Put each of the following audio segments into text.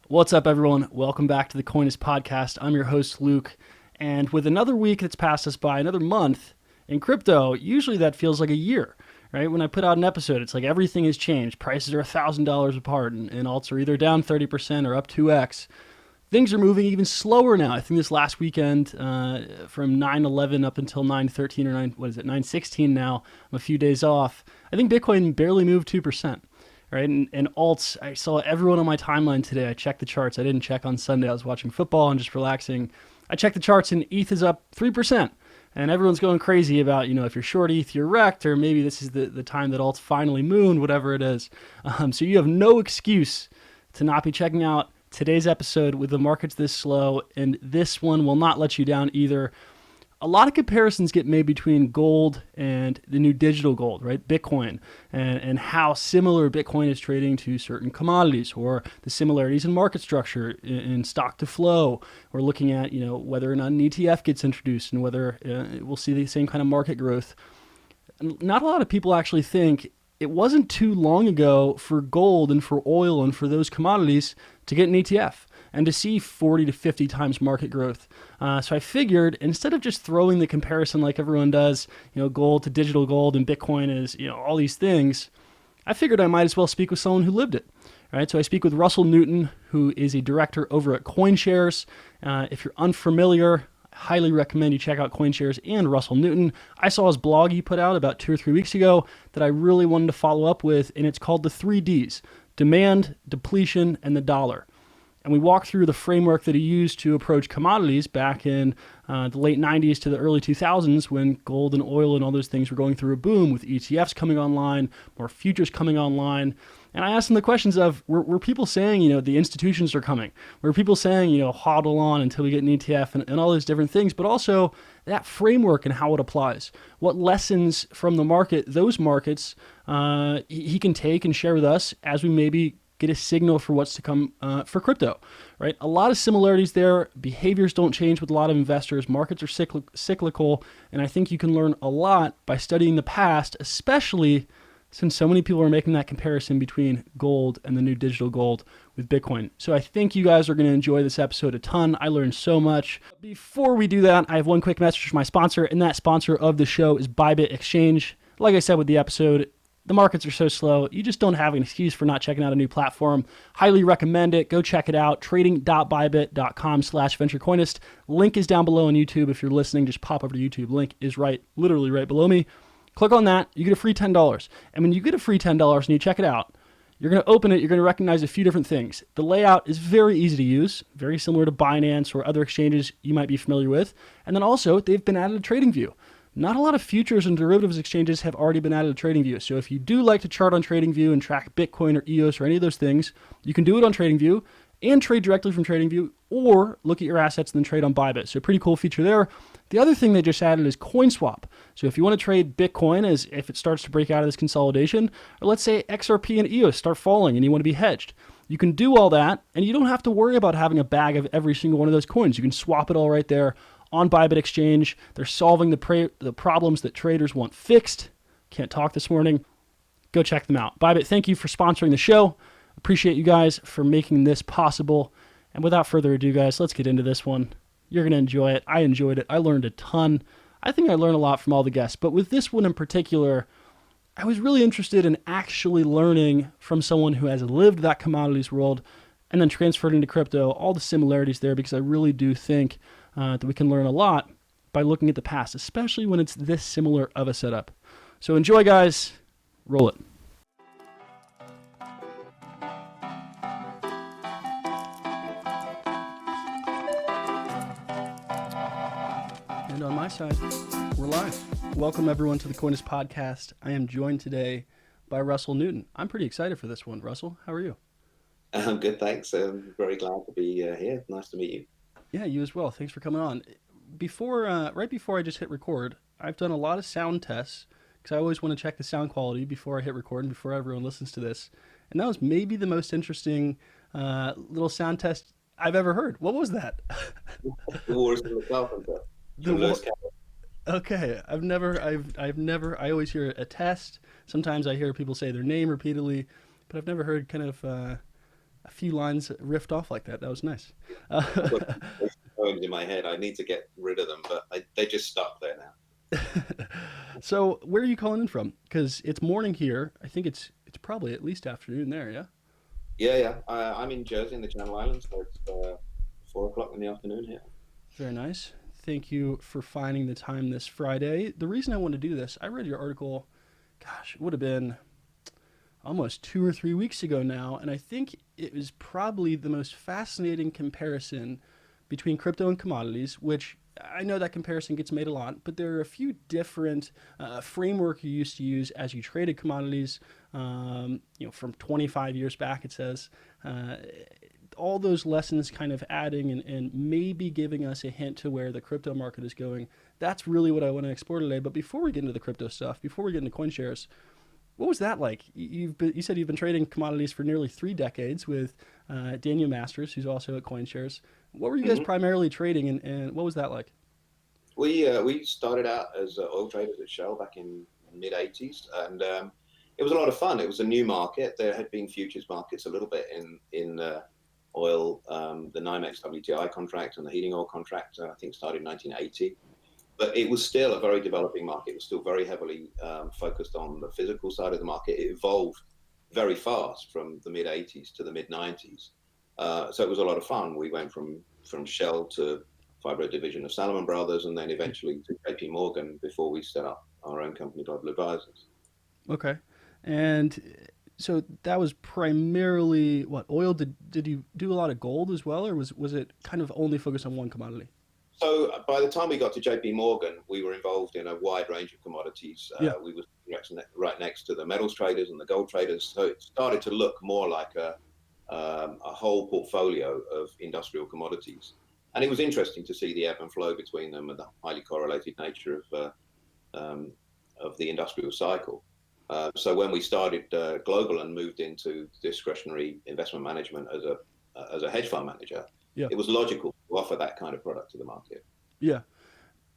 What's up, everyone? Welcome back to the CoinShares podcast. I'm your host, Luke. And with another week that's passed us by, another month in crypto, usually that feels like a year, right? When I put out an episode, it's like everything has changed. Prices are $1,000 apart, and alts are either down 30% or up 2x. Things are moving even slower now. I think this last weekend, from 9/11 up until 9/13 or 9/16 now, I'm a few days off. I think Bitcoin barely moved 2%. Right, and alts, I saw everyone on my timeline today. I checked the charts. I didn't check on Sunday. I was watching football and just relaxing. I checked the charts and ETH is up 3%. And everyone's going crazy about, if you're short ETH, you're wrecked, or maybe this is the time that alts finally moon, whatever it is. So you have no excuse to not be checking out today's episode with the markets this slow, and this one will not let you down either. A lot of comparisons get made between gold and the new digital gold, right? Bitcoin, and how similar Bitcoin is trading to certain commodities, or the similarities in market structure, in stock to flow. We're looking at, whether or not an ETF gets introduced and whether we'll see the same kind of market growth. Not a lot of people actually think it wasn't too long ago for gold and for oil and for those commodities to get an ETF and to see 40 to 50 times market growth. So I figured, instead of just throwing the comparison like everyone does, gold to digital gold and Bitcoin is, all these things, I figured I might as well speak with someone who lived it. All right, so I speak with Russell Newton, who is a director over at CoinShares. If you're unfamiliar, I highly recommend you check out CoinShares and Russell Newton. I saw his blog he put out about 2 or 3 weeks ago that I really wanted to follow up with, and it's called the 3Ds: demand, depletion, and the dollar. And we walk through the framework that he used to approach commodities back in the late 90s to the early 2000s, when gold and oil and all those things were going through a boom, with ETFs coming online, more futures coming online. And I asked him the questions of, were people saying, the institutions are coming? Were people saying, hodl on until we get an ETF, and all those different things? But also that framework and how it applies. What lessons from the market, those markets, he can take and share with us as we maybe get a signal for what's to come for crypto, right? A lot of similarities there. Behaviors don't change with a lot of investors. Markets are cyclical, and I think you can learn a lot by studying the past, especially since so many people are making that comparison between gold and the new digital gold with Bitcoin. So I think you guys are going to enjoy this episode a ton. I learned so much. Before we do that, I have one quick message from my sponsor, and that sponsor of the show is Bybit Exchange. Like I said with the episode, the markets are so slow, you just don't have an excuse for not checking out a new platform. Highly recommend it. Go check it out. trading.bybit.com/venturecoinist. Link is down below on YouTube. If you're listening, just pop over to YouTube. Link is literally right below me. Click on that. You get a free $10. And when you get a free $10 and you check it out, you're going to open it. You're going to recognize a few different things. The layout is very easy to use, very similar to Binance or other exchanges you might be familiar with. And then also, they've been added to TradingView. Not a lot of futures and derivatives exchanges have already been added to TradingView. So if you do like to chart on TradingView and track Bitcoin or EOS or any of those things, you can do it on TradingView and trade directly from TradingView, or look at your assets and then trade on Bybit. So a pretty cool feature there. The other thing they just added is CoinSwap. So if you want to trade Bitcoin as if it starts to break out of this consolidation, or let's say XRP and EOS start falling and you want to be hedged, you can do all that, and you don't have to worry about having a bag of every single one of those coins. You can swap it all right there on Bybit Exchange. They're solving the problems that traders want fixed. Can't talk this morning. Go check them out. Bybit, thank you for sponsoring the show. Appreciate you guys for making this possible. And without further ado, guys, let's get into this one. You're going to enjoy it. I enjoyed it. I learned a ton. I think I learned a lot from all the guests. But with this one in particular, I was really interested in actually learning from someone who has lived that commodities world and then transferred into crypto, all the similarities there, because I really do think that we can learn a lot by looking at the past, especially when it's this similar of a setup. So enjoy, guys. Roll it. And on my side, we're live. Welcome, everyone, to the CoinShares podcast. I am joined today by Russell Newton. I'm pretty excited for this one. Russell, how are you? I'm good, thanks. I'm very glad to be here. Nice to meet you. Yeah, you as well. Thanks for coming on. Right before I just hit record, I've done a lot of sound tests because I always want to check the sound quality before I hit record and before everyone listens to this. And that was maybe the most interesting little sound test I've ever heard. What was that? The Wars of the Carpenter. Okay, I've never. I always hear a test. Sometimes I hear people say their name repeatedly, but I've never heard kind of a few lines riffed off like that. That was nice. I've got poems in my head. I need to get rid of them, but they're just stuck there now. So where are you calling in from? Because it's morning here. I think it's probably at least afternoon there. Yeah. Yeah, yeah. I'm in Jersey in the Channel Islands, so it's 4 o'clock in the afternoon here. Very nice. Thank you for finding the time this Friday. The reason I wanted to do this, I read your article. Gosh, it would have been almost 2 or 3 weeks ago now, and I think it was probably the most fascinating comparison between crypto and commodities, which I know that comparison gets made a lot, but there are a few different framework you used to use as you traded commodities. From 25 years back, it says. All those lessons kind of adding and maybe giving us a hint to where the crypto market is going. That's really what I want to explore today. But before we get into the crypto stuff, before we get into CoinShares, what was that like? You said you've been trading commodities for nearly 3 decades with Daniel Masters, who's also at CoinShares. What were you guys Hmm. primarily trading, and what was that like? We started out as oil traders at Shell back in mid '80s, and it was a lot of fun. It was a new market. There had been futures markets a little bit in oil. The NYMEX WTI contract and the heating oil contract, I think, started in 1980. But it was still a very developing market. It was still very heavily focused on the physical side of the market. It evolved very fast from the mid '80s to the mid '90s. So it was a lot of fun. We went from Shell to Fibro division of Salomon Brothers, and then eventually to JP Morgan before we set up our own company, Global Advisors. Okay, and so that was primarily what oil. Did you do a lot of gold as well, or was it kind of only focused on one commodity? So by the time we got to JP Morgan, we were involved in a wide range of commodities. Yeah, We were right next to the metals traders and the gold traders. So it started to look more like a whole portfolio of industrial commodities. And it was interesting to see the ebb and flow between them and the highly correlated nature of the industrial cycle. So when we started Global and moved into discretionary investment management as a hedge fund manager, yeah, it was logical to offer that kind of product to the market. yeah.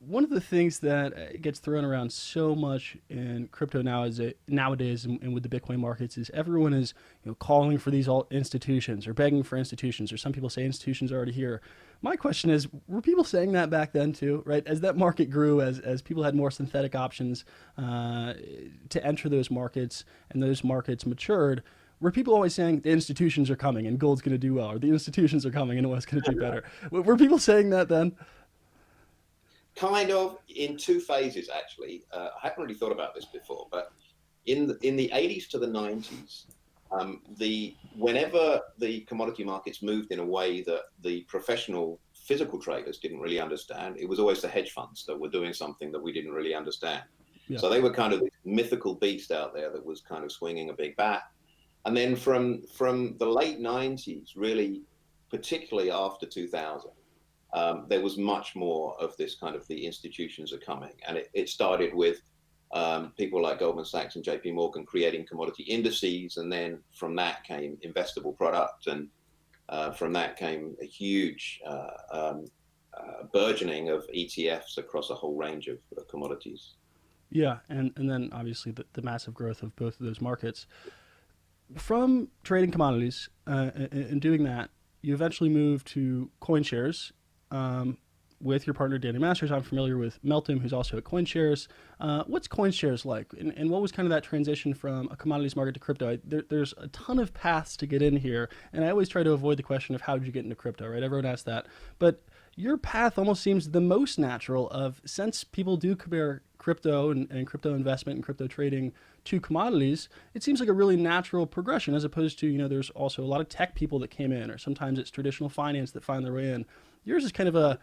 One of the things that gets thrown around so much in crypto nowadays and with the Bitcoin markets is everyone is calling for these alt institutions or begging for institutions, or some people say institutions are already here. My question is, were people saying that back then too, right? As that market grew, as people had more synthetic options to enter those markets and those markets matured, were people always saying the institutions are coming and gold's going to do well, or the institutions are coming and oil's going to do better? Were people saying that then? Kind of in two phases, actually. I hadn't really thought about this before, but in the 80s to the 90s, the whenever the commodity markets moved in a way that the professional physical traders didn't really understand, it was always the hedge funds that were doing something that we didn't really understand. Yeah. So they were kind of this mythical beast out there that was kind of swinging a big bat. And then from the late 90s, really, particularly after 2000, there was much more of this kind of the institutions are coming. And it started with people like Goldman Sachs and JP Morgan creating commodity indices. And then from that came investable product. And from that came a huge burgeoning of ETFs across a whole range of commodities. Yeah, and then obviously the massive growth of both of those markets. From trading commodities and doing that, you eventually moved to CoinShares with your partner Danny Masters. I'm familiar with Melton, who's also at CoinShares. What's CoinShares like, and what was kind of that transition from a commodities market to crypto? There's a ton of paths to get in here, and I always try to avoid the question of how did you get into crypto, right? Everyone asks that, but your path almost seems the most natural of, since people do compare crypto and crypto investment and crypto trading to commodities, it seems like a really natural progression, as opposed to, there's also a lot of tech people that came in, or sometimes it's traditional finance that find their way in. Yours is kind of a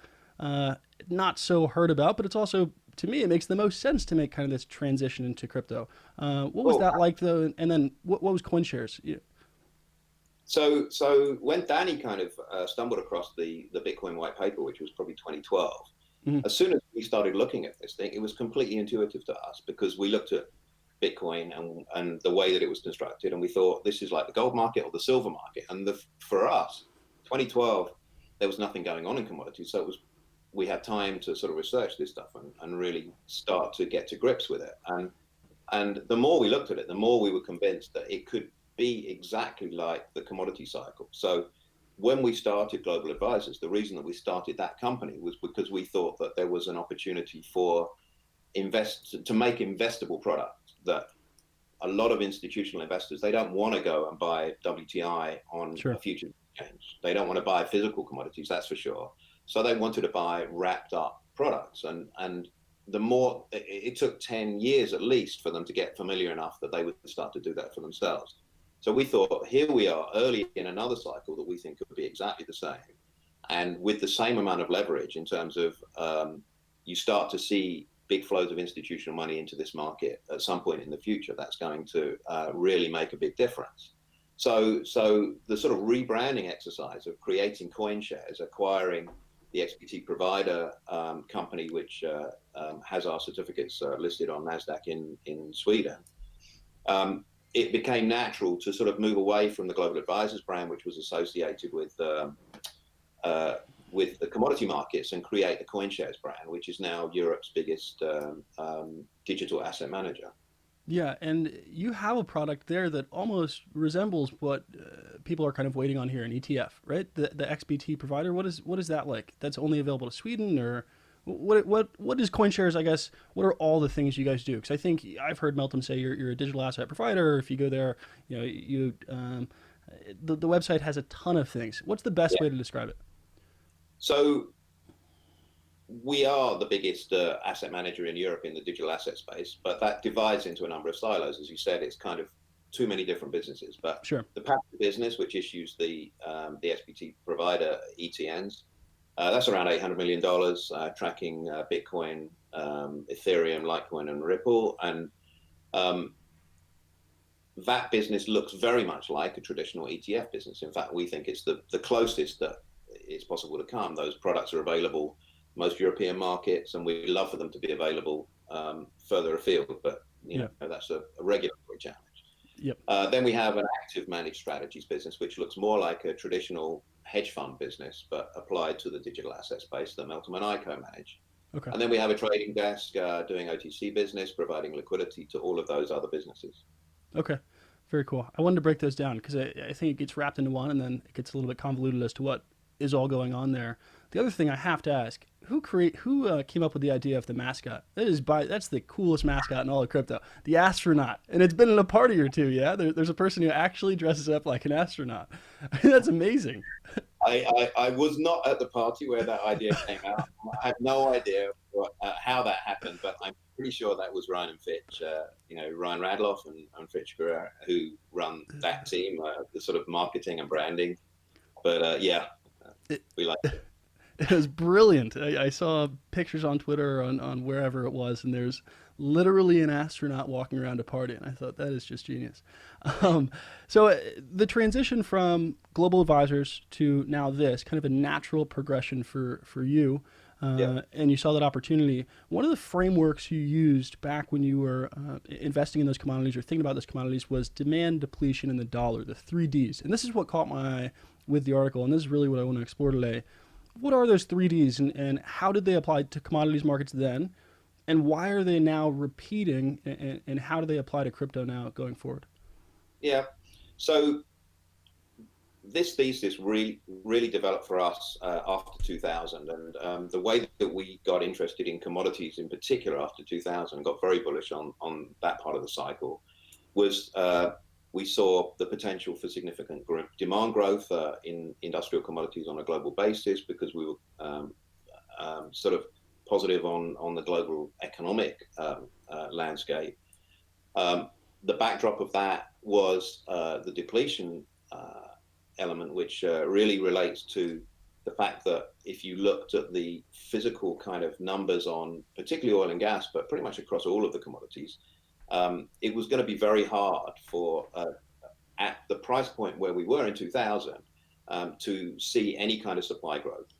not so heard about, but it's also, to me, it makes the most sense to make kind of this transition into crypto. What was Well, that like though? And then what was CoinShares? Yeah. so when Danny kind of stumbled across the Bitcoin white paper, which was probably 2012, Mm-hmm. as soon as we started looking at this thing, it was completely intuitive to us because we looked at Bitcoin and the way that it was constructed, and we thought this is like the gold market or the silver market. And for us, 2012, there was nothing going on in commodities, so we had time to sort of research this stuff and really start to get to grips with it. And the more we looked at it, the more we were convinced that be exactly like the commodity cycle. So when we started Global Advisors, the reason that we started that company was because we thought that there was an opportunity for to make investable products that a lot of institutional investors, they don't want to go and buy WTI on Sure. a futures exchange. They don't want to buy physical commodities, that's for sure. So they wanted to buy wrapped up products. And the more, it took 10 years at least for them to get familiar enough that they would start to do that for themselves. So we thought, here we are early in another cycle that we think could be exactly the same. And with the same amount of leverage in terms of you start to see big flows of institutional money into this market at some point in the future, that's going to really make a big difference. So the sort of rebranding exercise of creating CoinShares, acquiring the XBT provider company, which has our certificates listed on NASDAQ in Sweden, it became natural to sort of move away from the Global Advisors brand, which was associated with the commodity markets, and create the CoinShares brand, which is now Europe's biggest digital asset manager. Yeah, and you have a product there that almost resembles what people are kind of waiting on here, an ETF, right? The XBT provider. What is that like? That's only available to Sweden, or what is CoinShares? I guess what are all the things you guys do? Because I think I've heard Melton say you're a digital asset provider. If you go there, the website has a ton of things. What's the best Yeah. way to describe it? So we are the biggest asset manager in Europe in the digital asset space, but that divides into a number of silos. As you said, it's kind of too many different businesses. But Sure. the passive business, which issues the SPT provider ETNs, that's around $800 million, tracking Bitcoin, Ethereum, Litecoin, and Ripple. And that business looks very much like a traditional ETF business. In fact, we think it's the closest that it's possible to come. Those products are available most European markets, and we love for them to be available further afield, but that's a regulatory challenge. Yep. Then we have an active managed strategies business, which looks more like a traditional hedge fund business, but applied to the digital asset space that Melton and I co-manage. Okay. And then we have a trading desk doing OTC business, providing liquidity to all of those other businesses. Okay. Very cool. I wanted to break those down because I think it gets wrapped into one, and then it gets a little bit convoluted as to what is all going on there. The other thing I have to ask: who came up with the idea of the mascot? That's the coolest mascot in all of crypto, the astronaut, and it's been in a party or two. Yeah, there's a person who actually dresses up like an astronaut. That's amazing. I was not at the party where that idea came out. I have no idea how that happened, but I'm pretty sure that was Ryan and Fitch, Ryan Radloff and Fitch Guerrero, who run that team, the sort of marketing and branding. But we like it. It was brilliant. I saw pictures on Twitter on wherever it was, and there's literally an astronaut walking around a party, and I thought that is just genius. So the transition from Global Advisors to now this, kind of a natural progression for you, and you saw that opportunity. One of the frameworks you used back when you were investing in those commodities or thinking about those commodities was demand, depletion, and the dollar, the 3Ds. And this is what caught my eye with the article, and this is really what I want to explore today. What are those 3Ds, and how did they apply to commodities markets then, and why are they now repeating, and how do they apply to crypto now going forward? Yeah. So this thesis really developed for us after 2000, and the way that we got interested in commodities in particular after 2000, got very bullish on that part of the cycle, was we saw the potential for significant demand growth in industrial commodities on a global basis, because we were sort of positive on the global economic landscape. The backdrop of that was the depletion element, which really relates to the fact that if you looked at the physical kind of numbers on particularly oil and gas, but pretty much across all of the commodities, it was going to be very hard for, at the price point where we were in 2000, to see any kind of supply growth.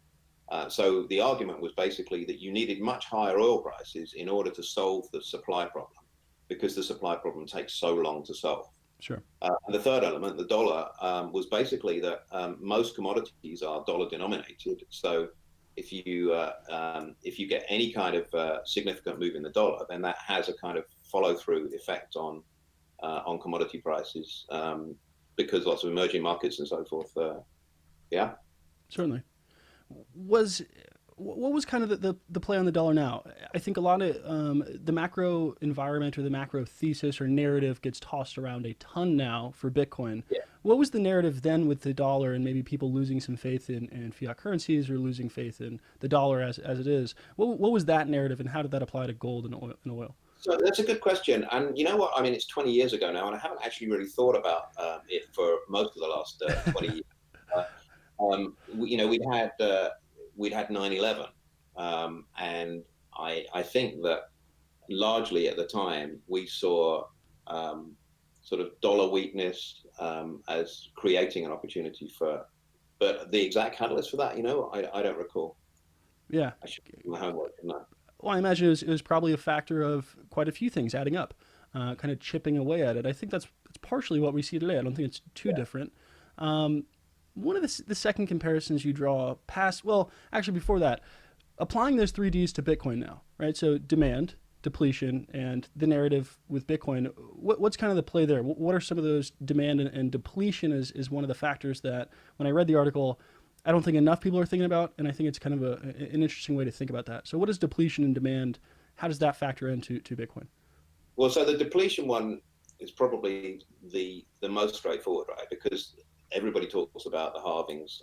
So the argument was basically that you needed much higher oil prices in order to solve the supply problem, because the supply problem takes so long to solve. Sure. And the third element, the dollar, was basically that most commodities are dollar denominated. So if you get any kind of significant move in the dollar, then that has a kind of follow through effect on commodity prices because lots of emerging markets and so forth. Yeah. Certainly. Was what was kind of the play on the dollar now? I think a lot of the macro environment or the macro thesis or narrative gets tossed around a ton now for Bitcoin. Yeah. What was the narrative then with the dollar and maybe people losing some faith in fiat currencies or losing faith in the dollar as it is? What was that narrative and how did that apply to gold and oil? So that's a good question. And you know what? I mean, it's 20 years ago now, and I haven't actually really thought about it for most of the last 20 years. Uh, we'd had 9/11, and I think that largely at the time we saw sort of dollar weakness as creating an opportunity for. But the exact catalyst for that, I don't recall. Yeah. I should do my homework, shouldn't I? Well, I imagine it was probably a factor of quite a few things adding up, kind of chipping away at it. I think that's partially what we see today. I don't think it's too different. One of the second comparisons you draw past, well, actually before that, applying those three Ds to Bitcoin now, right? So demand, depletion, and the narrative with Bitcoin. What's kind of the play there? What are some of those demand and depletion is one of the factors that when I read the article, I don't think enough people are thinking about, and I think it's kind of an interesting way to think about that. So what is depletion and demand? How does that factor into Bitcoin? Well, so the depletion one is probably the most straightforward, right? Because everybody talks about the halvings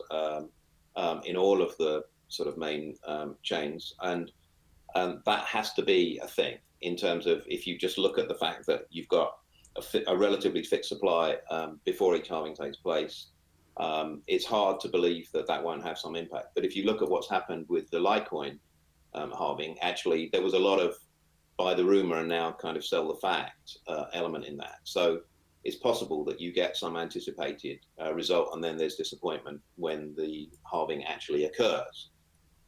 in all of the sort of main chains, and that has to be a thing in terms of if you just look at the fact that you've got a relatively fixed supply before each halving takes place. It's hard to believe that won't have some impact. But if you look at what's happened with the Litecoin halving, actually there was a lot of buy the rumor and now kind of sell the fact element in that. So it's possible that you get some anticipated result and then there's disappointment when the halving actually occurs.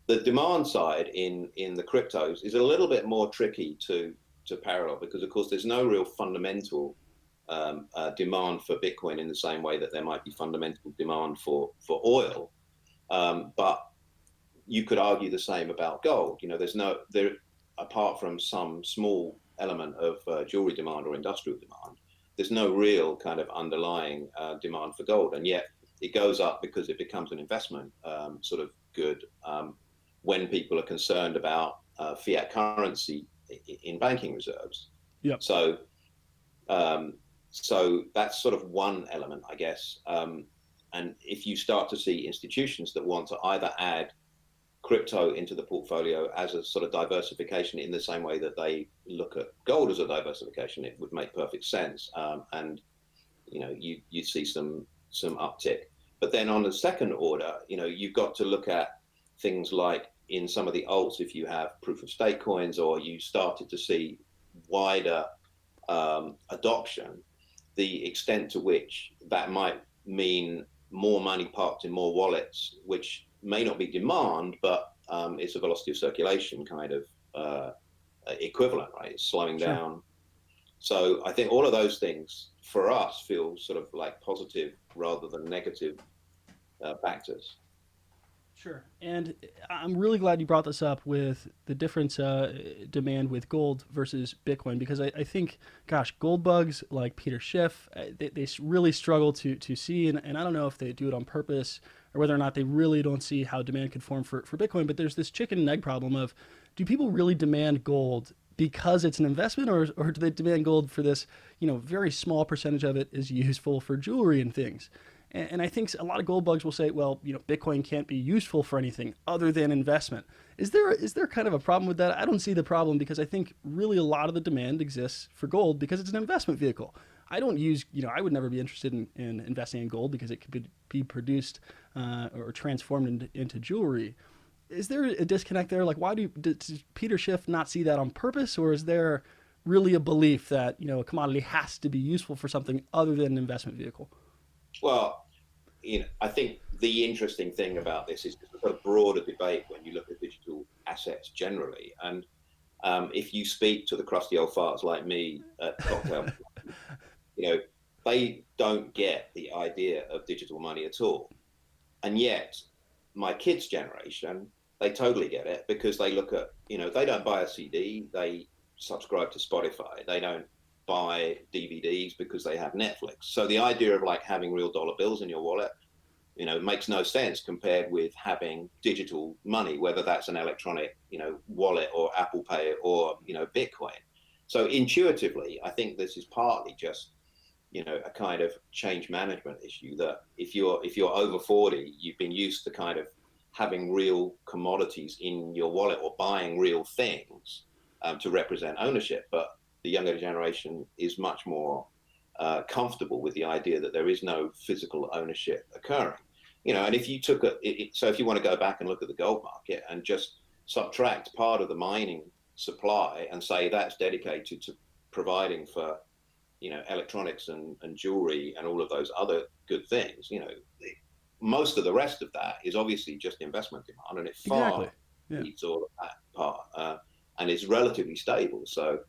The demand side in the cryptos is a little bit more tricky to parallel because, of course, there's no real fundamental demand for Bitcoin in the same way that there might be fundamental demand for oil. But you could argue the same about gold. There apart from some small element of jewelry demand or industrial demand, there's no real kind of underlying demand for gold, and yet it goes up because it becomes an investment sort of good when people are concerned about fiat currency in banking reserves. Yep. So that's sort of one element, I guess. And if you start to see institutions that want to either add crypto into the portfolio as a sort of diversification in the same way that they look at gold as a diversification, it would make perfect sense. And you'd see some uptick. But then on the second order, you've got to look at things like in some of the alts, if you have proof of stake coins or you started to see wider adoption, the extent to which that might mean more money parked in more wallets, which may not be demand, but it's a velocity of circulation kind of equivalent, right? It's slowing Sure. down. So I think all of those things for us feel sort of like positive rather than negative factors. Sure. And I'm really glad you brought this up with the difference demand with gold versus Bitcoin, because I think, gosh, gold bugs like Peter Schiff, they really struggle to see, and I don't know if they do it on purpose or whether or not they really don't see how demand could form for Bitcoin. But there's this chicken and egg problem of, do people really demand gold because it's an investment, or do they demand gold for this, very small percentage of it is useful for jewelry and things? And I think a lot of gold bugs will say, well, Bitcoin can't be useful for anything other than investment. Is there kind of a problem with that? I don't see the problem, because I think really a lot of the demand exists for gold because it's an investment vehicle. I don't use, I would never be interested in investing in gold because it could be produced or transformed into jewelry. Is there a disconnect there? Like, why does Peter Schiff not see that on purpose, or is there really a belief that, a commodity has to be useful for something other than an investment vehicle? Well, I think the interesting thing about this is there's a broader debate when you look at digital assets generally. And if you speak to the crusty old farts like me at cocktail, they don't get the idea of digital money at all. And yet, my kids' generation, they totally get it, because they look at, they don't buy a CD, they subscribe to Spotify, they don't buy DVDs because they have Netflix. So the idea of like having real dollar bills in your wallet, makes no sense compared with having digital money, whether that's an electronic, wallet or Apple Pay or, Bitcoin. So intuitively, I think this is partly just, a kind of change management issue, that if you're over 40, you've been used to kind of having real commodities in your wallet or buying real things to represent ownership. But the younger generation is much more comfortable with the idea that there is no physical ownership occurring. And if you took so if you want to go back and look at the gold market and just subtract part of the mining supply and say that's dedicated to providing for, electronics and jewelry and all of those other good things, most of the rest of that is obviously just investment demand, and it Exactly. far Yeah. eats all of that part, and is relatively stable. So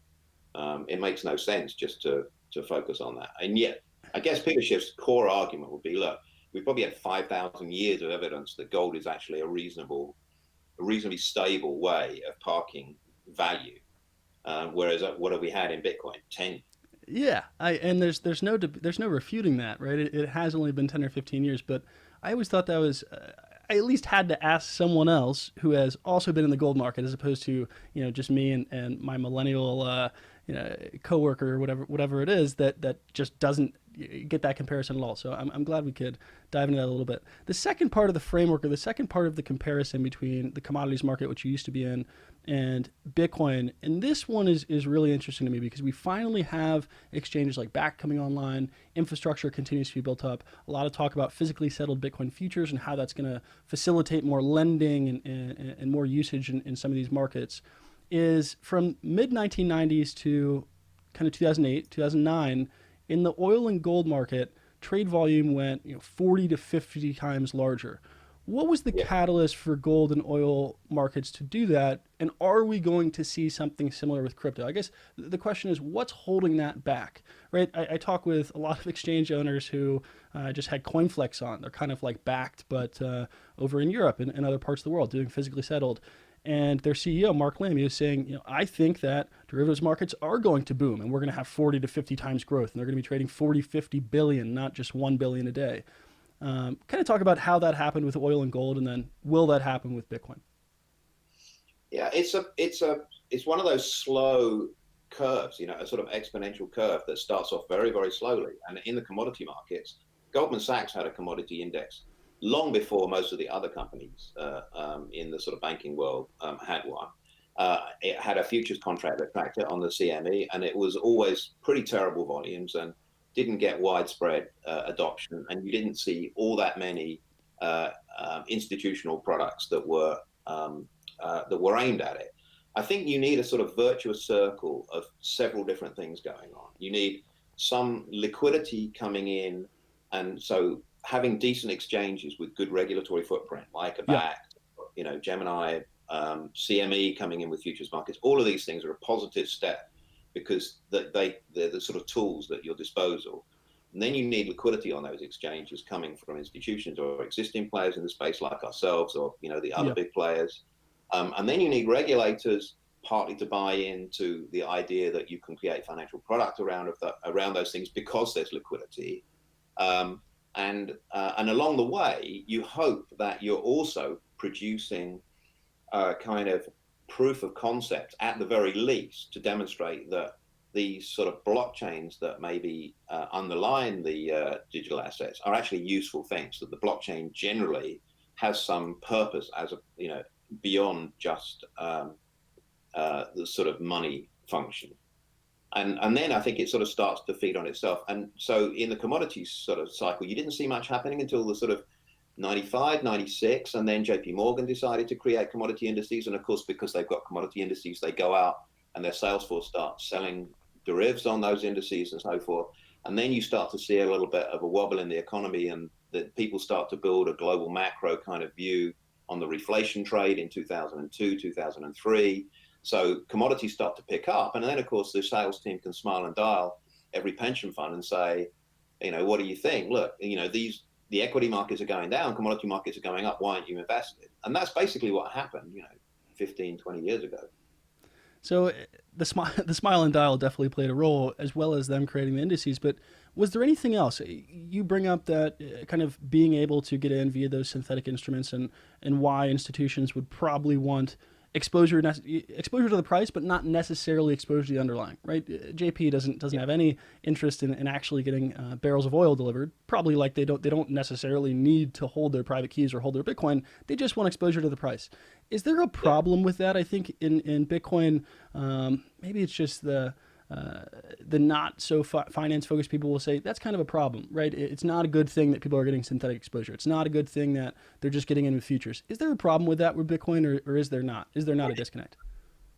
it makes no sense just to focus on that. And yet, I guess Peter Schiff's core argument would be, look, we probably had 5,000 years of evidence that gold is actually a reasonably stable way of parking value. Whereas what have we had in Bitcoin? 10. Yeah, and there's no refuting that, right? It has only been 10 or 15 years, but I always thought that was I at least had to ask someone else who has also been in the gold market, as opposed to just me and my millennial coworker or whatever it is that just doesn't get that comparison at all. So I'm glad we could dive into that a little bit. The second part of the framework, or the second part of the comparison between the commodities market, which you used to be in, and Bitcoin, and this one is really interesting to me because we finally have exchanges like Bakkt coming online, infrastructure continues to be built up, a lot of talk about physically settled Bitcoin futures and how that's going to facilitate more lending and more usage in some of these markets. Is from mid 1990s to kind of 2008, 2009, in the oil and gold market, trade volume went 40 to 50 times larger. What was the Yeah. catalyst for gold and oil markets to do that? And are we going to see something similar with crypto? I guess the question is, what's holding that back, right? I talk with a lot of exchange owners who just had CoinFlex on. They're kind of like Bakkt, but over in Europe and other parts of the world, doing physically settled. And their CEO, Mark Lamb, is saying, I think that derivatives markets are going to boom and we're going to have 40 to 50 times growth. And they're going to be trading 40, 50 billion, not just 1 billion a day. Kind of talk about how that happened with oil and gold, and then will that happen with Bitcoin? Yeah, it's one of those slow curves, a sort of exponential curve that starts off very, very slowly. And in the commodity markets, Goldman Sachs had a commodity index long before most of the other companies in the sort of banking world had one. It had a futures contract that tracked it on the CME, and it was always pretty terrible volumes and didn't get widespread adoption. And you didn't see all that many institutional products that were aimed at it. I think you need a sort of virtuous circle of several different things going on. You need some liquidity coming in, and so having decent exchanges with good regulatory footprint, like a Yeah. Bakkt, Gemini, CME coming in with futures markets. All of these things are a positive step because they're the sort of tools at your disposal. And then you need liquidity on those exchanges coming from institutions or existing players in the space like ourselves, or the other big players. And then you need regulators partly to buy into the idea that you can create financial product around those things because there's liquidity. And along the way, you hope that you're also producing a kind of proof of concept, at the very least, to demonstrate that these sort of blockchains that maybe underline the digital assets are actually useful things, that the blockchain generally has some purpose as beyond just the sort of money function. And then I think it sort of starts to feed on itself. And so in the commodities sort of cycle, you didn't see much happening until the sort of 95, 96, and then JP Morgan decided to create commodity indices. And of course, because they've got commodity indices, they go out and their sales force starts selling derivatives on those indices and so forth. And then you start to see a little bit of a wobble in the economy, and that people start to build a global macro kind of view on the reflation trade in 2002, 2003. So commodities start to pick up. And then, of course, the sales team can smile and dial every pension fund and say, what do you think? Look, the equity markets are going down, commodity markets are going up. Why aren't you invested? And that's basically what happened, 15, 20 years ago. So the smile and dial definitely played a role, as well as them creating the indices. But was there anything else? You bring up that kind of being able to get in via those synthetic instruments, and why institutions would probably want exposure to the price, but not necessarily exposure to the underlying. Right? JP doesn't have any interest in actually getting barrels of oil delivered. Probably like they don't necessarily need to hold their private keys or hold their Bitcoin. They just want exposure to the price. Is there a Yeah. problem with that? I think in Bitcoin, maybe it's just the not so finance focused people will say that's kind of a problem, right? It's not a good thing that people are getting synthetic exposure. It's not a good thing that they're just getting in with futures. Is there a problem with that with Bitcoin, or is there not? Is there not a disconnect?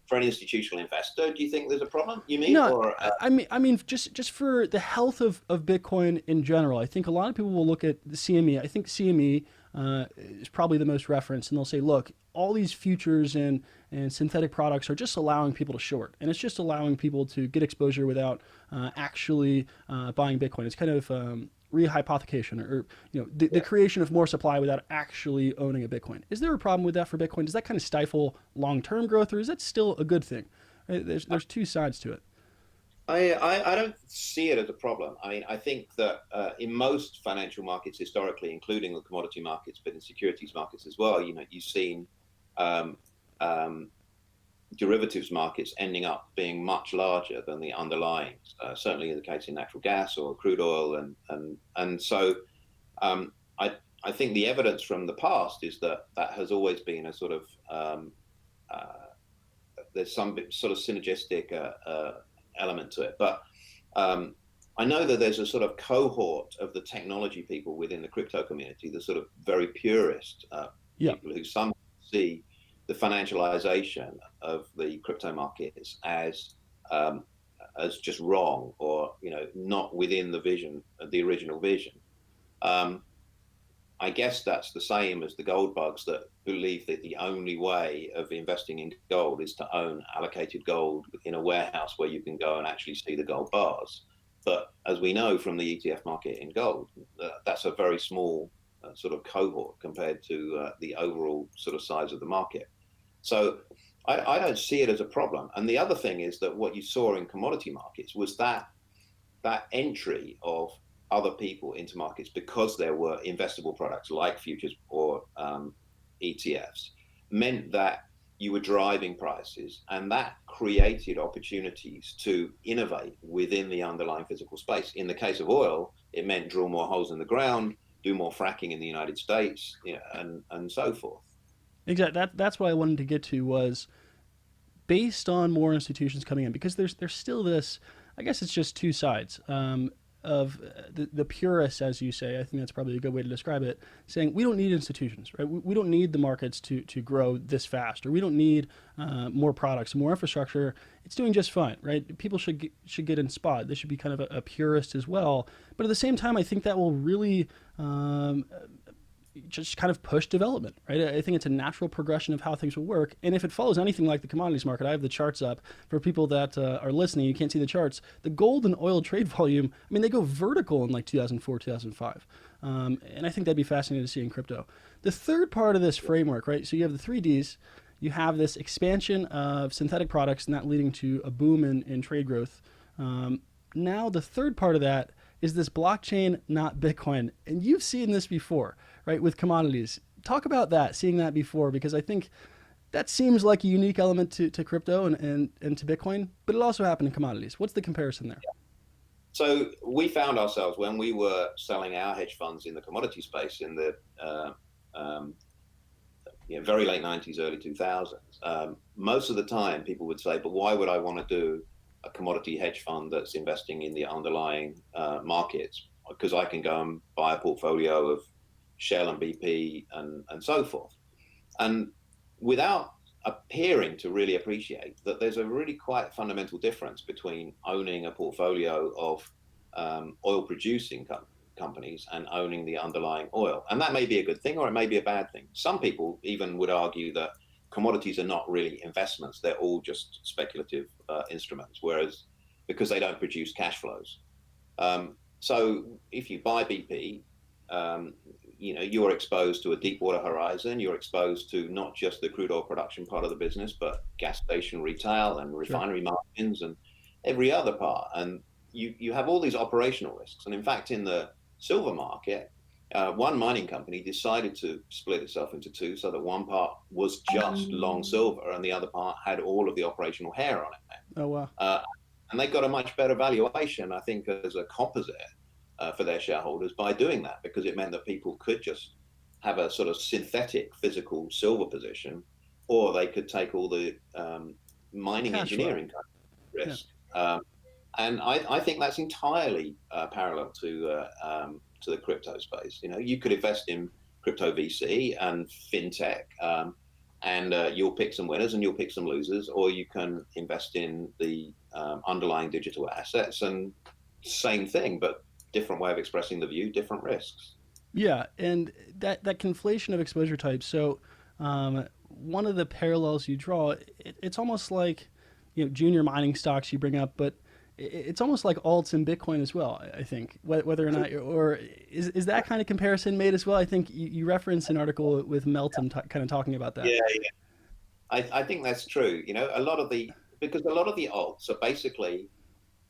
For an institutional investor, do you think there's a problem? You mean, No, or I mean, just for the health of Bitcoin in general, I think a lot of people will look at the CME. I think CME is probably the most referenced, and they'll say, look, all these futures and synthetic products are just allowing people to short, and it's just allowing people to get exposure without actually buying Bitcoin. It's kind of rehypothecation, or the yeah. creation of more supply without actually owning a Bitcoin. Is there a problem with that for Bitcoin? Does that kind of stifle long-term growth, or is that still a good thing? There's two sides to it. I don't see it as a problem. I mean, I think that in most financial markets historically, including the commodity markets, but in securities markets as well, you've seen um, um, derivatives markets ending up being much larger than the underlying. Certainly the case in natural gas or crude oil, and so um, I think the evidence from the past is that that has always been a sort of uh, there's some sort of synergistic element to it. But um, I know that there's a sort of cohort of the technology people within the crypto community, the sort of very purist Yeah, people who some see the financialization of the crypto markets um, as just wrong, or not within the vision, the original vision. Um, I guess that's the same as the gold bugs that believe that the only way of investing in gold is to own allocated gold in a warehouse where you can go and actually see the gold bars. But as we know from the ETF market in gold, that's a very small sort of cohort compared to the overall sort of size of the market. So I don't see it as a problem. And the other thing is that what you saw in commodity markets was that entry of other people into markets, because there were investable products like futures or ETFs, meant that you were driving prices, and that created opportunities to innovate within the underlying physical space. In the case of oil, it meant drill more holes in the ground, do more fracking in the United States, and so forth. exactly. That's what I wanted to get to was based on more institutions coming in, because there's still this. I guess it's just two sides. Of the purists, as you say, I think that's probably a good way to describe it, saying we don't need institutions, right? We don't need the markets to grow this fast, or we don't need more products, more infrastructure. It's doing just fine, right? People should get in spot. They should be kind of a purist as well. But at the same time, I think that will really just kind of push development, right? I think it's a natural progression of how things will work. And if it follows anything like the commodities market, I have the charts up for people that are listening. You can't see the charts. The gold and oil trade volume, I mean, they go vertical in like 2004, 2005. And I think that'd be fascinating to see in crypto. The third part of this framework, right? So you have the 3Ds, you have this expansion of synthetic products and that leading to a boom in trade growth. Now, the third part of that is this blockchain, not Bitcoin. And you've seen this before, right, with commodities. Talk about that, seeing that before, because I think that seems like a unique element to crypto and to Bitcoin, but it also happened in commodities. What's the comparison there? So we found ourselves when we were selling our hedge funds in the commodity space in the um, very late 90s, early 2000s. Most of the time, people would say, "But why would I want to do a commodity hedge fund that's investing in the underlying markets? Because I can go and buy a portfolio of Shell and BP and so forth." And without appearing to really appreciate that there's a really quite fundamental difference between owning a portfolio of oil producing companies and owning the underlying oil. And that may be a good thing or it may be a bad thing. Some people even would argue that commodities are not really investments, they're all just speculative instruments, whereas because they don't produce cash flows. So if you buy BP, um, you're exposed to a deep water horizon. You're exposed to not just the crude oil production part of the business, but gas station retail and Sure. refinery margins and every other part. And you have all these operational risks. And in fact, in the silver market, one mining company decided to split itself into two, so that one part was just long silver and the other part had all of the operational hair on it. Oh, wow. And they got a much better valuation, I think, as a composite for their shareholders by doing that, because it meant that people could just have a sort of synthetic physical silver position, or they could take all the mining Cash flow. engineering kind of risk. And I think that's entirely parallel to the crypto space. You could invest in crypto VC and fintech, and you'll pick some winners and you'll pick some losers, or you can invest in the underlying digital assets, and same thing, but different way of expressing the view, different risks. Yeah, and that conflation of exposure types. So, one of the parallels you draw, it's almost like, junior mining stocks you bring up, but it's almost like alts and Bitcoin as well. I think whether or not, or is that kind of comparison made as well? I think you referenced an article with Melton kind of talking about that. Yeah, yeah. I think that's true. Because a lot of the alts are basically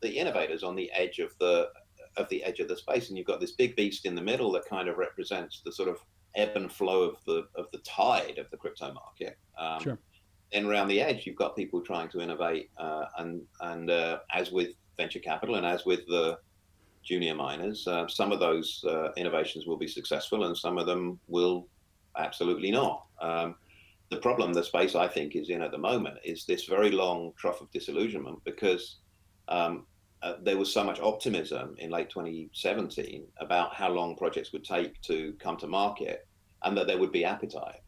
the innovators on the edge of the space, and you've got this big beast in the middle that kind of represents the sort of ebb and flow of the tide of the crypto market. Sure. Then around the edge, you've got people trying to innovate, and as with venture capital and as with the junior miners, some of those innovations will be successful, and some of them will absolutely not. The problem the space, I think, is in at the moment is this very long trough of disillusionment, because there was so much optimism in late 2017 about how long projects would take to come to market, and that there would be appetite.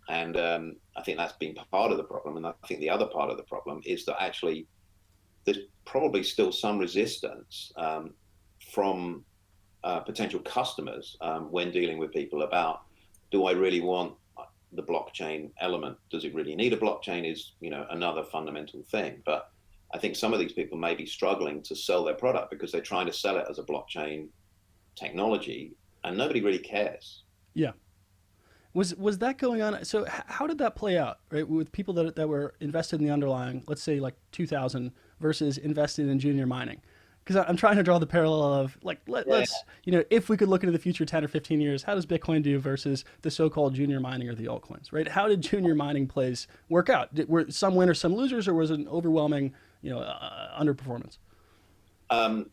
And I think that's been part of the problem. And I think the other part of the problem is that actually there's probably still some resistance from potential customers when dealing with people about, do I really want the blockchain element? Does it really need a blockchain? Is another fundamental thing. But I think some of these people may be struggling to sell their product because they're trying to sell it as a blockchain technology, and nobody really cares. Yeah. Was that going on? So how did that play out, right? With people that were invested in the underlying, let's say like 2000 versus invested in junior mining? Because I'm trying to draw the parallel of like, let's, if we could look into the future 10 or 15 years, how does Bitcoin do versus the so-called junior mining or the altcoins, right? How did junior mining plays work out? Were some winners, some losers, or was it an overwhelming, underperformance? No,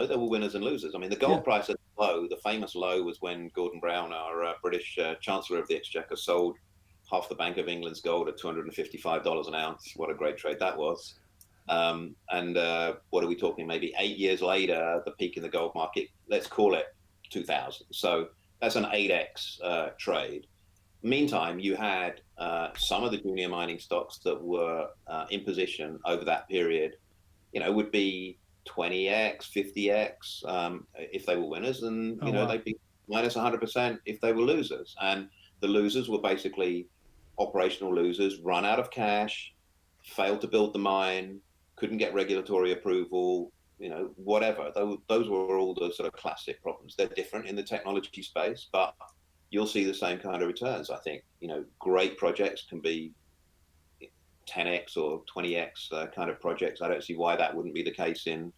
there were winners and losers. I mean, the gold price at the low, the famous low, was when Gordon Brown, our British Chancellor of the Exchequer, sold half the Bank of England's gold at $255 an ounce. What a great trade that was. And what are we talking? Maybe 8 years later, the peak in the gold market, let's call it 2000. So that's an 8x trade. Meantime, you had some of the junior mining stocks that were in position over that period, would be 20x, 50x if they were winners, and they'd be minus 100% if they were losers. And the losers were basically operational losers, run out of cash, failed to build the mine, couldn't get regulatory approval, whatever. Those were all the sort of classic problems. They're different in the technology space, but you'll see the same kind of returns. I think, great projects can be 10x or 20x kind of projects. I don't see why that wouldn't be the case in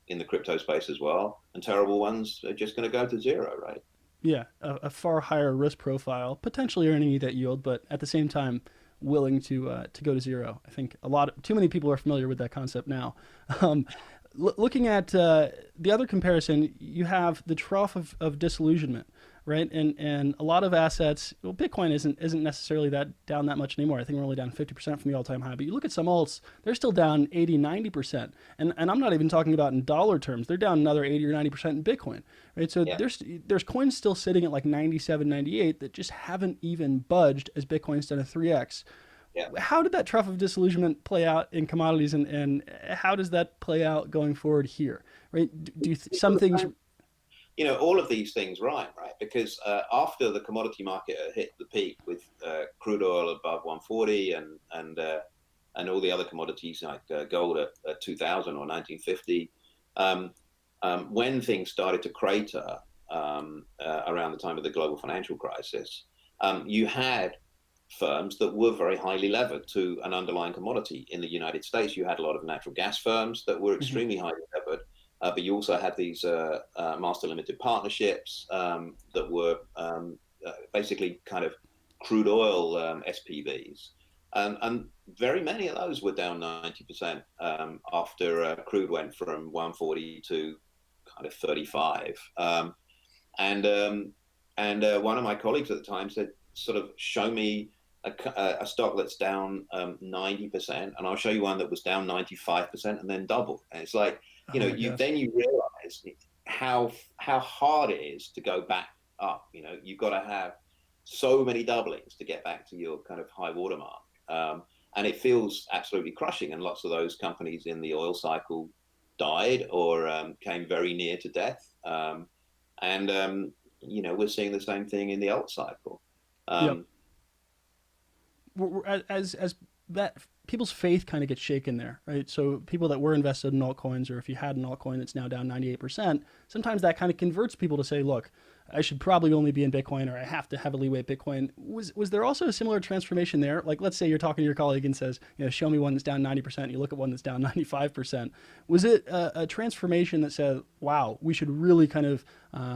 the crypto space as well. And terrible ones are just going to go to zero, right? Yeah, a far higher risk profile, potentially earning you that yield, but at the same time, willing to go to zero. I think too many people are familiar with that concept now. Looking at the other comparison, you have the trough of disillusionment, right? And a lot of assets, well, Bitcoin isn't necessarily down that much anymore. I think we're only down 50% from the all-time high. But you look at some alts, they're still down 80, 90%. And I'm not even talking about in dollar terms. They're down another 80 or 90% in Bitcoin, right? So there's coins still sitting at like 97, 98 that just haven't even budged as Bitcoin's done a 3x. Yeah. How did that trough of disillusionment play out in commodities, and how does that play out going forward here? Right? Do some things? All of these things right? Because after the commodity market hit the peak with crude oil above 140 and all the other commodities like gold at 2000 or 1950, when things started to crater, around the time of the global financial crisis, you had firms that were very highly levered to an underlying commodity. In the United States, you had a lot of natural gas firms that were Hmm. extremely highly levered, but you also had these master limited partnerships that were basically kind of crude oil SPVs. And very many of those were down 90% after crude went from 140 to kind of 35. And one of my colleagues at the time said, sort of, show me a stock that's down 90%, and I'll show you one that was down 95% and then double. And it's like, Oh my you gosh. then you realize how hard it is to go back up. You've got to have so many doublings to get back to your kind of high watermark. And it feels absolutely crushing. And lots of those companies in the oil cycle died or came very near to death. And we're seeing the same thing in the alt cycle. Yep. Um, As that people's faith kind of gets shaken there, right? So people that were invested in altcoins, or if you had an altcoin that's now down 98%, sometimes that kind of converts people to say, look, I should probably only be in Bitcoin, or I have to heavily weight Bitcoin. Was there also a similar transformation there? Like, let's say you're talking to your colleague and says, show me one that's down 90%. You look at one that's down 95%. Was it a transformation that said, wow, we should really kind of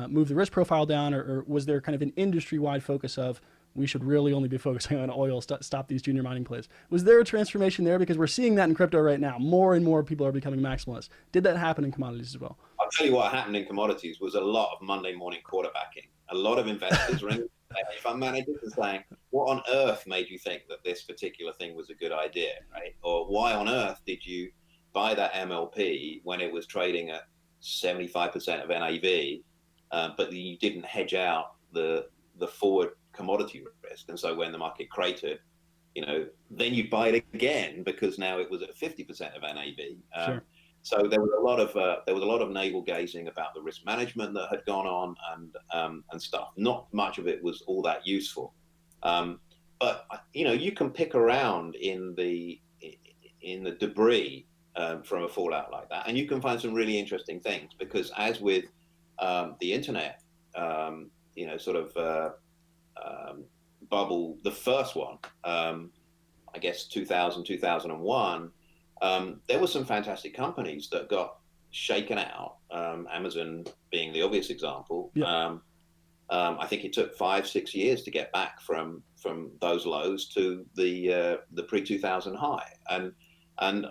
move the risk profile down, or was there kind of an industry-wide focus of, we should really only be focusing on oil, stop these junior mining plays? Was there a transformation there? Because we're seeing that in crypto right now. More and more people are becoming maximalists. Did that happen in commodities as well? I'll tell you what happened in commodities was a lot of Monday morning quarterbacking. A lot of investors ringing fund managers and saying, what on earth made you think that this particular thing was a good idea, right? Or why on earth did you buy that MLP when it was trading at 75% of NAV, but you didn't hedge out the forward commodity risk? And so when the market cratered, then you'd buy it again because now it was at 50% of NAV. Sure. So there was a lot of navel gazing about the risk management that had gone on and stuff. Not much of it was all that useful, but you can pick around in the debris from a fallout like that, and you can find some really interesting things. Because as with the internet, sort of bubble, the first one, I guess 2000, 2001. There were some fantastic companies that got shaken out, Amazon being the obvious example. Yep. I think it took 5-6 years to get back from those lows to the pre-2000 high. And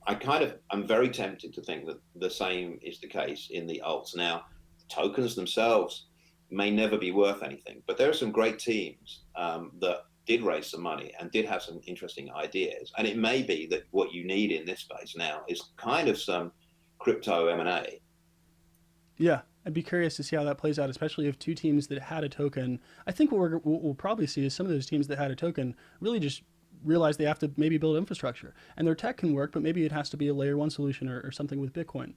I'm very tempted to think that the same is the case in the alts. Now, tokens themselves may never be worth anything, but there are some great teams that did raise some money and did have some interesting ideas. And it may be that what you need in this space now is kind of some crypto M&A. Yeah, I'd be curious to see how that plays out, especially if two teams that had a token. I think what we'll probably see is some of those teams that had a token really just realize they have to maybe build infrastructure, and their tech can work, but maybe it has to be a layer one solution or something with Bitcoin.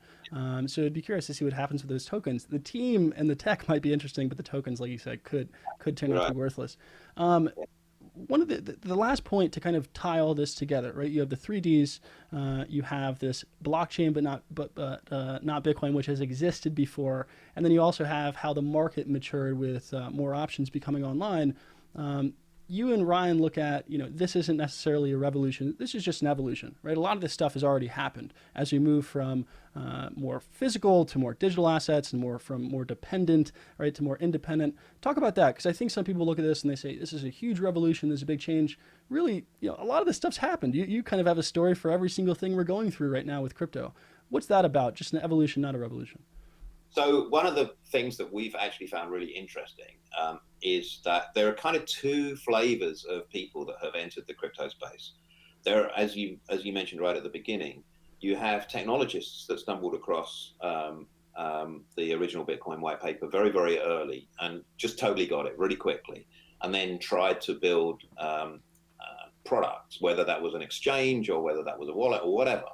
So I'd be curious to see what happens with those tokens. The team and the tech might be interesting, but the tokens, like you said, could turn out to be worthless. One of the last point to kind of tie all this together, right? You have the 3Ds, you have this blockchain, but not Bitcoin, which has existed before, and then you also have how the market matured with more options becoming online. You and Ryan look at, this isn't necessarily a revolution. This is just an evolution, right? A lot of this stuff has already happened as we move from more physical to more digital assets, and from more dependent, right, to more independent. Talk about that, because I think some people look at this and they say, this is a huge revolution. This is a big change. Really, a lot of this stuff's happened. You kind of have a story for every single thing we're going through right now with crypto. What's that about? Just an evolution, not a revolution. So one of the things that we've actually found really interesting is that there are kind of two flavors of people that have entered the crypto space. There, as you mentioned right at the beginning, you have technologists that stumbled across the original Bitcoin white paper very, very early and just totally got it really quickly, and then tried to build products, whether that was an exchange or whether that was a wallet or whatever.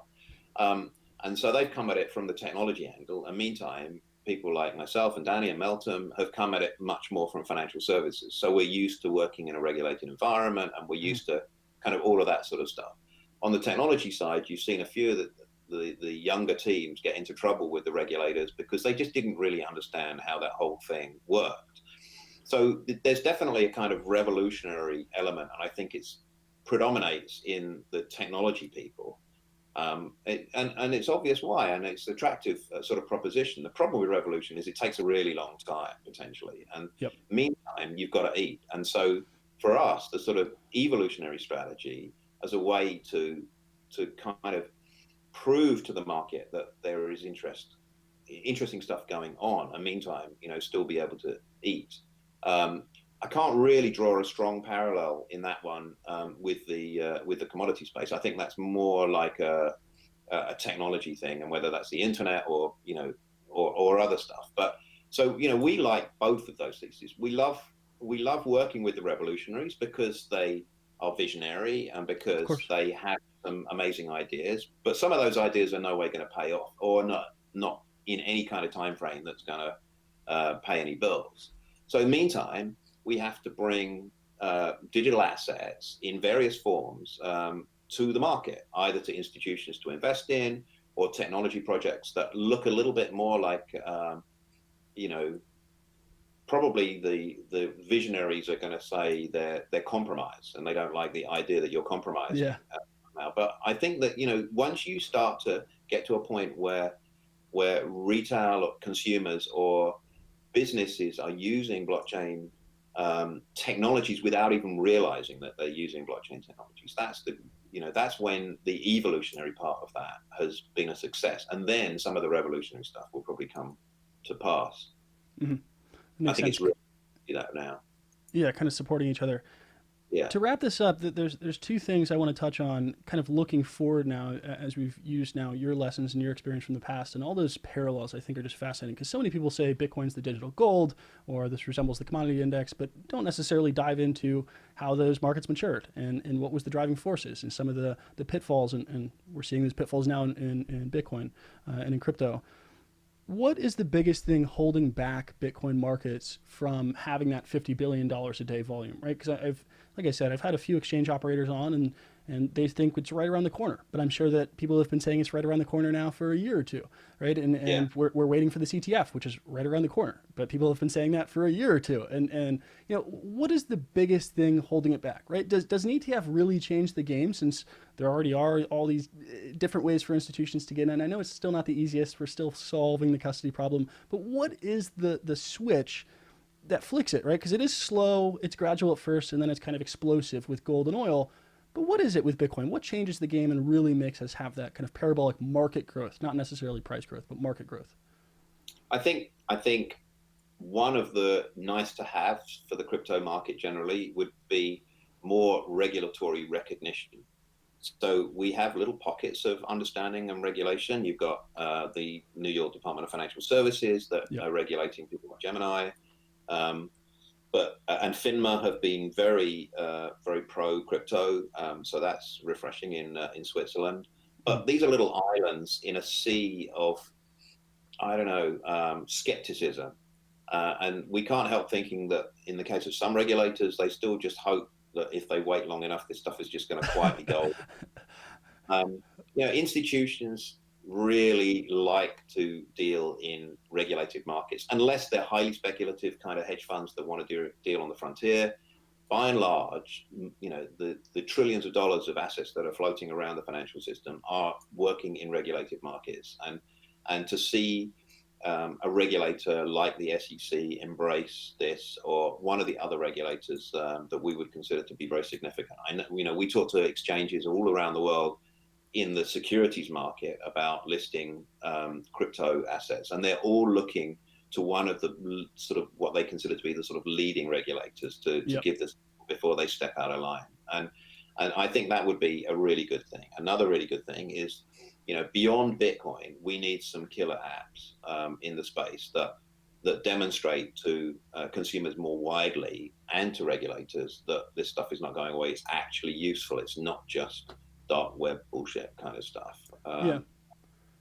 And so they've come at it from the technology angle. And meantime, people like myself and Danny and Melton have come at it much more from financial services. So we're used to working in a regulated environment, and we're used to kind of all of that sort of stuff. On the technology side, you've seen a few of the younger teams get into trouble with the regulators because they just didn't really understand how that whole thing worked. So there's definitely a kind of revolutionary element, and I think it's predominates in the technology people. And it's obvious why, and it's attractive sort of proposition. The problem with revolution is it takes a really long time potentially, and Yep. meantime you've got to eat. And so for us, the sort of evolutionary strategy as a way to kind of prove to the market that there is interesting stuff going on, and meantime, still be able to eat. I can't really draw a strong parallel in that one with the commodity space. I think that's more like a technology thing, and whether that's the internet or other stuff. But so we like both of those theses. We love working with the revolutionaries because they are visionary and Of because course. they have some amazing ideas. But some of those ideas are no way going to pay off, or not in any kind of time frame that's going to pay any bills. So in the meantime, we have to bring digital assets in various forms to the market, either to institutions to invest in or technology projects that look a little bit more like, probably the visionaries are going to say they're compromised and they don't like the idea that you're compromising Yeah. now. But I think that, once you start to get to a point where retail consumers or businesses are using blockchain technologies without even realizing that they're using blockchain technologies, that's when the evolutionary part of that has been a success, and then some of the revolutionary stuff will probably come to pass. Mm-hmm. I Makes think sense. it's really that now. Yeah, kind of supporting each other. Yeah. To wrap this up, there's two things I want to touch on, kind of looking forward now, as we've used now your lessons and your experience from the past, and all those parallels I think are just fascinating, because so many people say Bitcoin's the digital gold or this resembles the commodity index, but don't necessarily dive into how those markets matured and what was the driving forces and some of the pitfalls, and we're seeing these pitfalls now in Bitcoin and in crypto. What is the biggest thing holding back Bitcoin markets from having that $50 billion a day volume, right? Because like I said, I've had a few exchange operators on, and they think it's right around the corner. But I'm sure that people have been saying it's right around the corner now for a year or two, right? Yeah. And we're waiting for the CTF, which is right around the corner. But people have been saying that for a year or two. And what is the biggest thing holding it back, right? Does an ETF really change the game, since there already are all these different ways for institutions to get in? I know it's still not the easiest. We're still solving the custody problem. But what is the switch that flicks it, right? Because it is slow, it's gradual at first, and then it's kind of explosive with gold and oil. But what is it with Bitcoin? What changes the game and really makes us have that kind of parabolic market growth, not necessarily price growth, but market growth? I think one of the nice to haves for the crypto market generally would be more regulatory recognition. So we have little pockets of understanding and regulation. You've got the New York Department of Financial Services that Yep. are regulating people like Gemini. And FINMA have been very pro crypto, so that's refreshing in Switzerland. But these are little islands in a sea of, I don't know, skepticism, and we can't help thinking that in the case of some regulators, they still just hope that if they wait long enough, this stuff is just going to quietly go. Institutions really like to deal in regulated markets, unless they're highly speculative kind of hedge funds that want to deal on the frontier. By and large, the trillions of dollars of assets that are floating around the financial system are working in regulated markets, and to see a regulator like the SEC embrace this, or one of the other regulators that we would consider to be very significant. I know, we talk to exchanges all around the world in the securities market about listing crypto assets, and they're all looking to one of the sort of what they consider to be the sort of leading regulators to Yep. give this before they step out of line. And I think that would be a really good thing. Another really good thing is, beyond Bitcoin, we need some killer apps in the space that demonstrate to consumers more widely and to regulators that this stuff is not going away. It's actually useful. It's not just dark web bullshit kind of stuff. Yeah.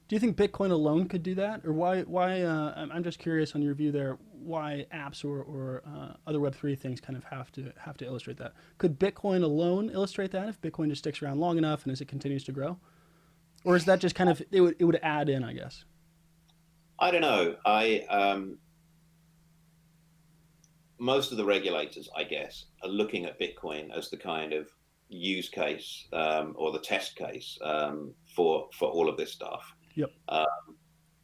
Do you think Bitcoin alone could do that, or why? I'm just curious on your view there. Why apps or other Web3 things kind of have to illustrate that? Could Bitcoin alone illustrate that if Bitcoin just sticks around long enough and as it continues to grow? Or is that just kind of it would add in, I guess? I don't know. Most of the regulators, I guess, are looking at Bitcoin as the kind of use case or the test case for all of this stuff. Yep. Uh,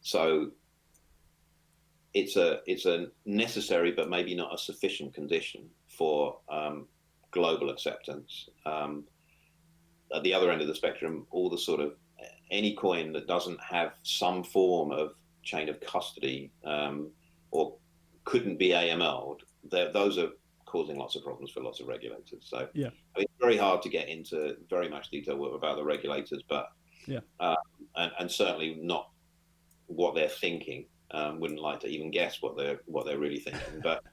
so it's a necessary but maybe not a sufficient condition for global acceptance. At the other end of the spectrum, all the sort of any coin that doesn't have some form of chain of custody or couldn't be AML'd, those are causing lots of problems for lots of regulators. So Yeah. I mean, it's very hard to get into very much detail about the regulators, but Yeah. and certainly not what they're thinking. Wouldn't like to even guess what they're really thinking. But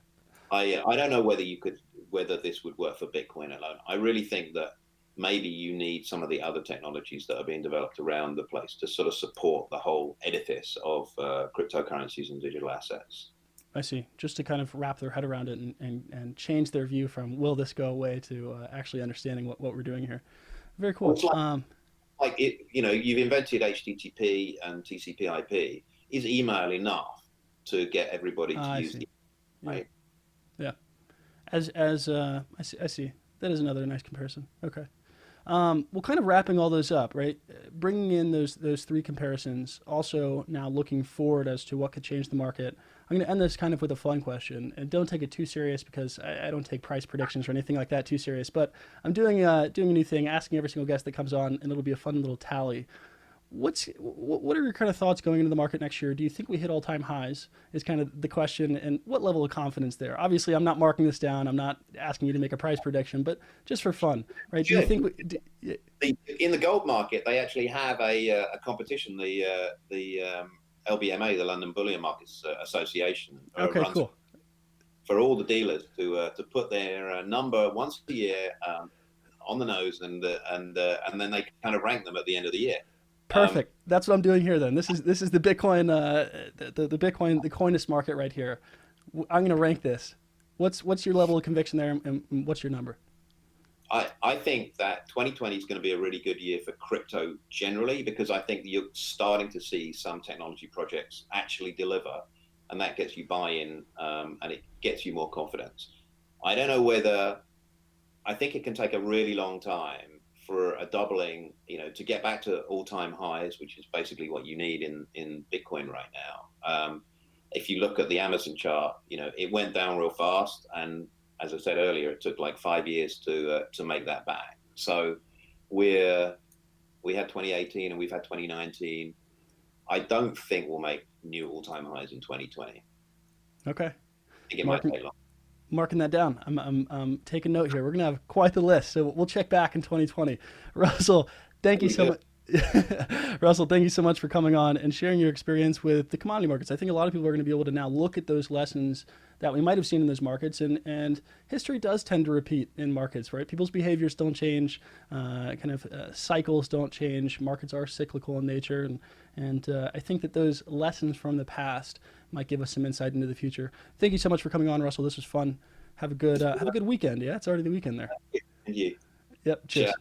I don't know whether this would work for Bitcoin alone. I really think that maybe you need some of the other technologies that are being developed around the place to sort of support the whole edifice of cryptocurrencies and digital assets. I see. Just to kind of wrap their head around it and change their view from will this go away to actually understanding what we're doing here. Very Well, cool. it's like it, you've invented HTTP and TCP/IP. Is email enough to get everybody to I use see. email, Yeah. right? Yeah. As I see. That is another nice comparison. Okay. Well, kind of wrapping all those up, right? Bringing in those three comparisons. Also, now looking forward as to what could change the market. I'm going to end this kind of with a fun question, and don't take it too serious because I don't take price predictions or anything like that too serious. But I'm doing a new thing, asking every single guest that comes on, and it'll be a fun little tally. What are your kind of thoughts going into the market next year? Do you think we hit all time highs? Is kind of the question, and what level of confidence there? Obviously, I'm not marking this down. I'm not asking you to make a price prediction, but just for fun, right? Do you Sure. think In the gold market, they actually have a competition. The LBMA, the London Bullion Markets Association, Okay, runs cool. for all the dealers to put their number once a year on the nose, and then they kind of rank them at the end of the year. Um, Perfect. That's what I'm doing here. Then this is the Bitcoin, the Bitcoin, the coinist market right here. I'm going to rank this. What's your level of conviction there, and what's your number? I think that 2020 is going to be a really good year for crypto generally because I think you're starting to see some technology projects actually deliver, and that gets you buy-in and it gets you more confidence. I don't know whether I think it can take a really long time for a doubling, to get back to all-time highs, which is basically what you need in Bitcoin right now. If you look at the Amazon chart, it went down real fast, and as I said earlier, it took like 5 years to make that back. So we had 2018 and we've had 2019. I don't think we'll make new all-time highs in 2020. Okay, I think it might marking take long. marking that down. I'm taking note here. We're gonna have quite the list, so we'll check back in 2020. Russell, thank you We so good. much. Russell, thank you so much for coming on and sharing your experience with the commodity markets. I think a lot of people are going to be able to now look at those lessons that we might have seen in those markets, and history does tend to repeat in markets, right? People's behaviors don't change, cycles don't change. Markets are cyclical in nature, and I think that those lessons from the past might give us some insight into the future. Thank you so much for coming on, Russell. This was fun. Have a good weekend. Yeah, it's already the weekend there. And you. Yep. Ciao. Cheers.